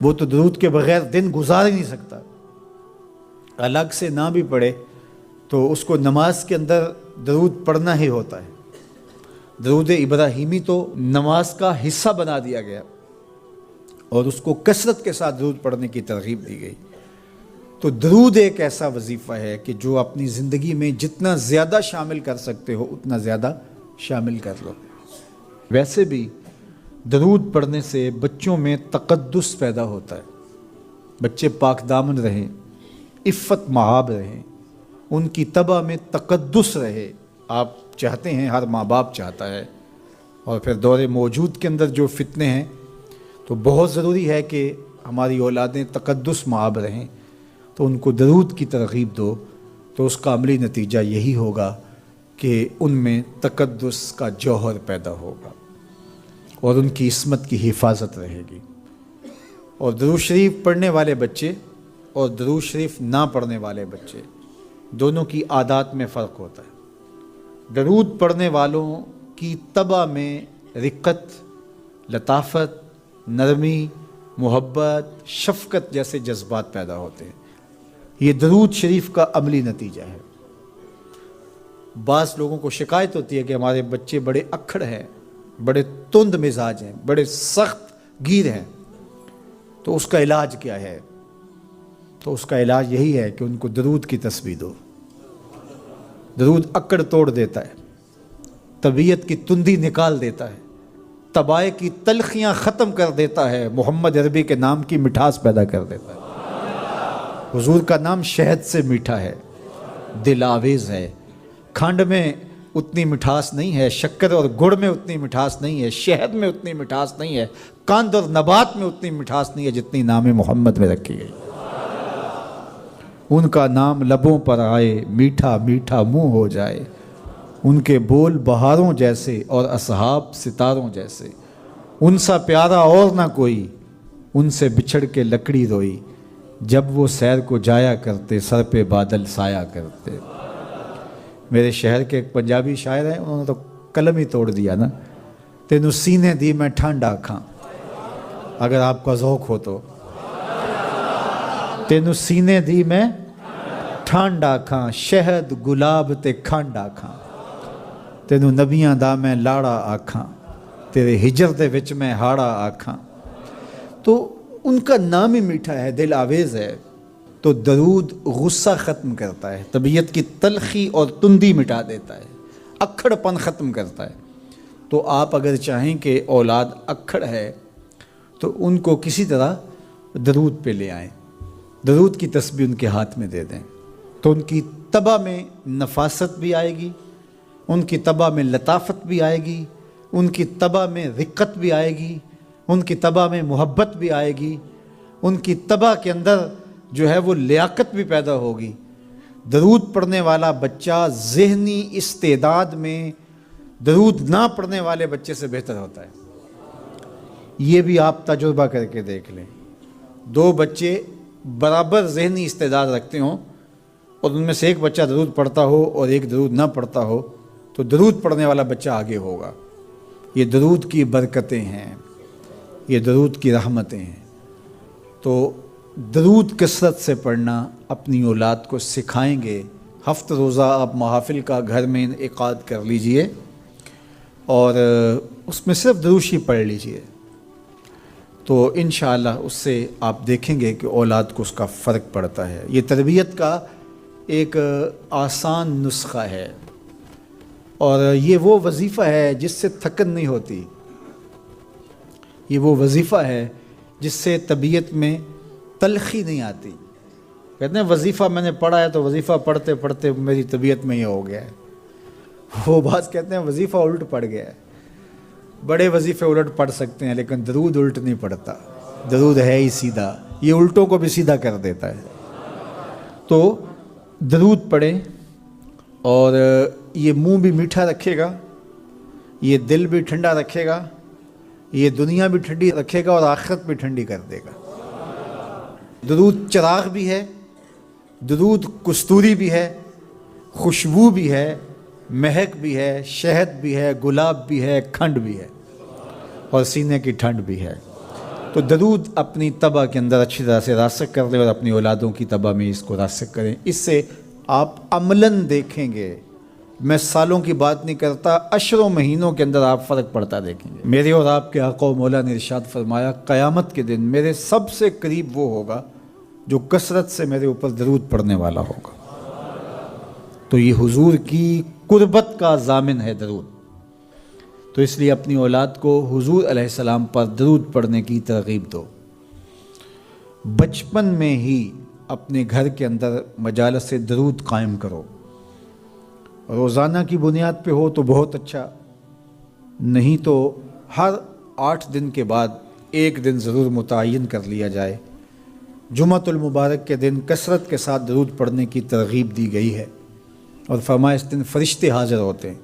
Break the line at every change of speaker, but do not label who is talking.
وہ تو درود کے بغیر دن گزار ہی نہیں سکتا، الگ سے نہ بھی پڑھے تو اس کو نماز کے اندر درود پڑھنا ہی ہوتا ہے۔ درود ابراہیمی تو نماز کا حصہ بنا دیا گیا اور اس کو کثرت کے ساتھ درود پڑھنے کی ترغیب دی گئی۔ تو درود ایک ایسا وظیفہ ہے کہ جو اپنی زندگی میں جتنا زیادہ شامل کر سکتے ہو اتنا زیادہ شامل کر لو۔ ویسے بھی درود پڑھنے سے بچوں میں تقدس پیدا ہوتا ہے، بچے پاک دامن رہیں، عفت مآب رہیں، ان کی طبع میں تقدس رہے۔ آپ چاہتے ہیں، ہر ماں باپ چاہتا ہے، اور پھر دور موجود کے اندر جو فتنے ہیں تو بہت ضروری ہے کہ ہماری اولادیں تقدس مآب رہیں، تو ان کو درود کی ترغیب دو، تو اس کا عملی نتیجہ یہی ہوگا کہ ان میں تقدس کا جوہر پیدا ہوگا اور ان کی عصمت کی حفاظت رہے گی۔ اور درود شریف پڑھنے والے بچے اور درود شریف نہ پڑھنے والے بچے دونوں کی عادات میں فرق ہوتا ہے۔ درود پڑھنے والوں کی طبع میں رقت، لطافت، نرمی، محبت، شفقت جیسے جذبات پیدا ہوتے ہیں۔ یہ درود شریف کا عملی نتیجہ ہے۔ بعض لوگوں کو شکایت ہوتی ہے کہ ہمارے بچے بڑے اکھڑ ہیں، بڑے تند مزاج ہیں، بڑے سخت گیر ہیں، تو اس کا علاج کیا ہے؟ تو اس کا علاج یہی ہے کہ ان کو درود کی تسبیح دو۔ درود اکڑ توڑ دیتا ہے، طبیعت کی تندی نکال دیتا ہے، طبائع کی تلخیاں ختم کر دیتا ہے، محمد عربی کے نام کی مٹھاس پیدا کر دیتا ہے۔ حضور کا نام شہد سے میٹھا ہے، دل آویز ہے، کھنڈ میں اتنی مٹھاس نہیں ہے، شکر اور گڑ میں اتنی مٹھاس نہیں ہے، شہد میں اتنی مٹھاس نہیں ہے، قند اور نبات میں اتنی مٹھاس نہیں ہے جتنی نام محمد میں رکھی گئی۔ ان کا نام لبوں پر آئے، میٹھا میٹھا منہ ہو جائے، ان کے بول بہاروں جیسے اور اصحاب ستاروں جیسے، ان سا پیارا اور نہ کوئی، ان سے بچھڑ کے لکڑی روئی، جب وہ سیر کو جایا کرتے سر پہ بادل سایا کرتے۔ میرے شہر کے ایک پنجابی شاعر ہیں، انہوں نے تو قلم ہی توڑ دیا نا، تینوں سینے دی میں ٹھنڈ آکھاں، اگر آپ کا ذوق ہو تو، تینوں سینے دی میں ٹھنڈ آکھاں، شہد گلاب تے کھنڈ آکھاں، تینوں نبیاں دا میں لاڑا آکھاں، تیرے ہجر دے وچ میں ہاڑا آکھاں۔ تو ان کا نام ہی میٹھا ہے، دل آویز ہے۔ تو درود غصہ ختم کرتا ہے، طبیعت کی تلخی اور تندی مٹا دیتا ہے، اکھڑ پن ختم کرتا ہے۔ تو آپ اگر چاہیں کہ اولاد اکھڑ ہے تو ان کو کسی طرح درود پہ لے آئیں، درود کی تسبیح ان کے ہاتھ میں دے دیں، تو ان کی طبع میں نفاست بھی آئے گی، ان کی طبع میں لطافت بھی آئے گی، ان کی طبع میں رقت بھی آئے گی، ان کی طبع میں محبت بھی آئے گی، ان کی طبع کے اندر جو ہے وہ لیاقت بھی پیدا ہوگی۔ درود پڑھنے والا بچہ ذہنی استعداد میں درود نہ پڑھنے والے بچے سے بہتر ہوتا ہے۔ یہ بھی آپ تجربہ کر کے دیکھ لیں، دو بچے برابر ذہنی استعداد رکھتے ہوں اور ان میں سے ایک بچہ درود پڑھتا ہو اور ایک درود نہ پڑھتا ہو، تو درود پڑھنے والا بچہ آگے ہوگا۔ یہ درود کی برکتیں ہیں، یہ درود کی رحمتیں ہیں۔ تو درود کثرت سے پڑھنا اپنی اولاد کو سکھائیں گے۔ ہفتہ روزہ آپ محافل کا گھر میں انعقاد کر لیجئے اور اس میں صرف درود شریف پڑھ لیجئے، تو انشاءاللہ اس سے آپ دیکھیں گے کہ اولاد کو اس کا فرق پڑتا ہے۔ یہ تربیت کا ایک آسان نسخہ ہے اور یہ وہ وظیفہ ہے جس سے تھکن نہیں ہوتی، یہ وہ وظیفہ ہے جس سے طبیعت میں تلخی نہیں آتی۔ کہتے ہیں وظیفہ میں نے پڑھا ہے تو وظیفہ پڑھتے پڑھتے میری طبیعت میں یہ ہو گیا ہے۔ وہ بعض کہتے ہیں وظیفہ الٹ پڑ گیا ہے۔ بڑے وظیفے الٹ پڑھ سکتے ہیں لیکن درود الٹ نہیں پڑھتا، درود ہے ہی سیدھا، یہ الٹوں کو بھی سیدھا کر دیتا ہے۔ تو درود پڑھیں اور یہ منہ بھی میٹھا رکھے گا، یہ دل بھی ٹھنڈا رکھے گا، یہ دنیا بھی ٹھنڈی رکھے گا اور آخرت بھی ٹھنڈی کر دے گا۔ درود چراغ بھی ہے، درود کستوری بھی ہے، خوشبو بھی ہے، مہک بھی ہے، شہد بھی ہے، گلاب بھی ہے، کھنڈ بھی ہے اور سینے کی ٹھنڈ بھی ہے۔ تو درود اپنی طبع کے اندر اچھی طرح سے راسخ کر لیں اور اپنی اولادوں کی طبع میں اس کو راسخ کریں. اس سے آپ عملاً دیکھیں گے، میں سالوں کی بات نہیں کرتا، اشروں مہینوں کے اندر آپ فرق پڑتا دیکھیں گے. میرے اور آپ کے آقا و مولا نے ارشاد فرمایا قیامت کے دن میرے سب سے قریب وہ ہوگا جو کثرت سے میرے اوپر درود پڑھنے والا ہوگا. تو یہ حضور کی قربت کا ضامن ہے درود. تو اس لیے اپنی اولاد کو حضور علیہ السلام پر درود پڑھنے کی ترغیب دو. بچپن میں ہی اپنے گھر کے اندر مجالس سے درود قائم کرو. روزانہ کی بنیاد پہ ہو تو بہت اچھا، نہیں تو ہر 8 دن کے بعد ایک دن ضرور متعین کر لیا جائے. جمعۃ المبارک کے دن کثرت کے ساتھ درود پڑھنے کی ترغیب دی گئی ہے اور فرمایا اس دن فرشتے حاضر ہوتے ہیں.